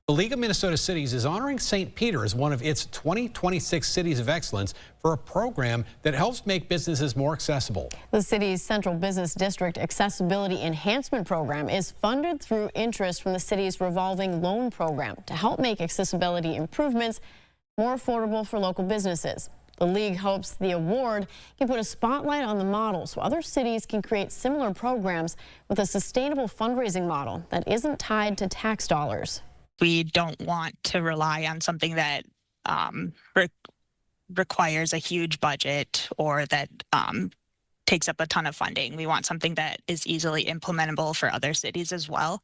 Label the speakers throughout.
Speaker 1: The League of Minnesota Cities is honoring St. Peter as one of its 2026 Cities of Excellence for a program that helps make businesses more accessible.
Speaker 2: The city's Central Business District Accessibility Enhancement Program is funded through interest from the city's revolving loan program to help make accessibility improvements more affordable for local businesses. The League hopes the award can put a spotlight on the model so other cities can create similar programs with a sustainable fundraising model that isn't tied to tax dollars.
Speaker 3: We don't want to rely on something that requires a huge budget or that takes up a ton of funding. We want something that is easily implementable for other cities as well.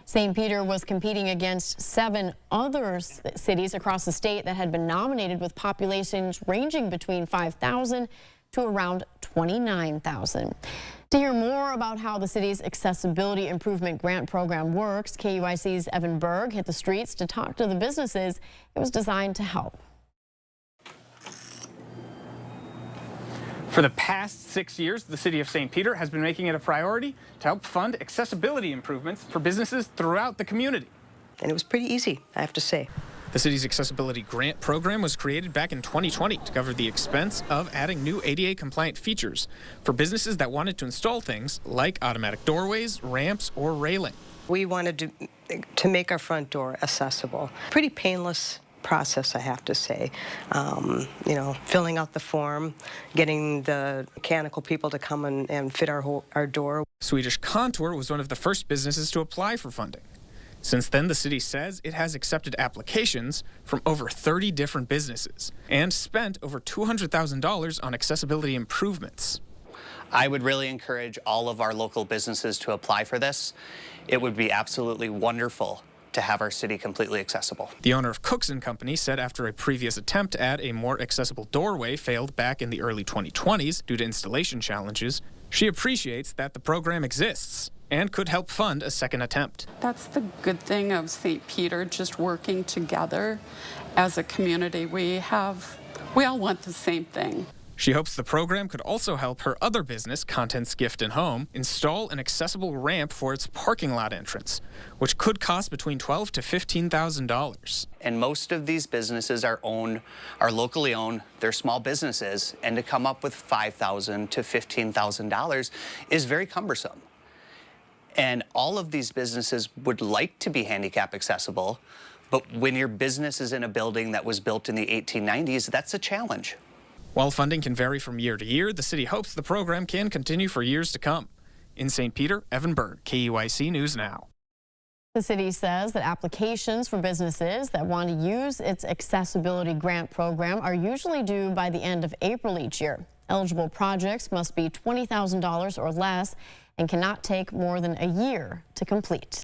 Speaker 2: St. Peter was competing against 7 other cities across the state that had been nominated with populations ranging between 5,000 to around 29,000. To hear more about how the city's Accessibility Improvement Grant Program works, KUIC's Evan Berg hit the streets to talk to the businesses it was designed to help.
Speaker 4: For the past 6 years, the city of St. Peter has been making it a priority to help fund accessibility improvements for businesses throughout the community.
Speaker 5: And it was pretty easy, I have to say.
Speaker 4: The city's Accessibility Grant Program was created back in 2020 to cover the expense of adding new ADA-compliant features for businesses that wanted to install things like automatic doorways, ramps, or railing.
Speaker 5: We wanted to make our front door accessible. Pretty painless process, I have to say. You know, filling out the form, getting the mechanical people to come and fit our door.
Speaker 4: Swedish Contour was one of the first businesses to apply for funding. Since then, the city says it has accepted applications from over 30 different businesses and spent over $200,000 on accessibility improvements.
Speaker 6: I would really encourage all of our local businesses to apply for this. It would be absolutely wonderful to have our city completely accessible.
Speaker 4: The owner of Cooks & Company said after a previous attempt to add a more accessible doorway failed back in the early 2020s due to installation challenges, she appreciates that the program exists and could help fund a second attempt.
Speaker 7: That's the good thing of St. Peter, just working together as a community. We all want the same thing.
Speaker 4: She hopes the program could also help her other business, Contents Gift and Home, install an accessible ramp for its parking lot entrance, which could cost between $12,000 to $15,000.
Speaker 6: And most of these businesses are locally owned, they're small businesses, and to come up with $5,000 to $15,000 is very cumbersome. And all of these businesses would like to be handicap accessible, but when your business is in a building that was built in the 1890s, that's a challenge.
Speaker 4: While funding can vary from year to year, the city hopes the program can continue for years to come. In St. Peter, Evan Berg, KUIC News Now.
Speaker 2: The city says that applications for businesses that want to use its accessibility grant program are usually due by the end of April each year. Eligible projects must be $20,000 or less and cannot take more than a year to complete.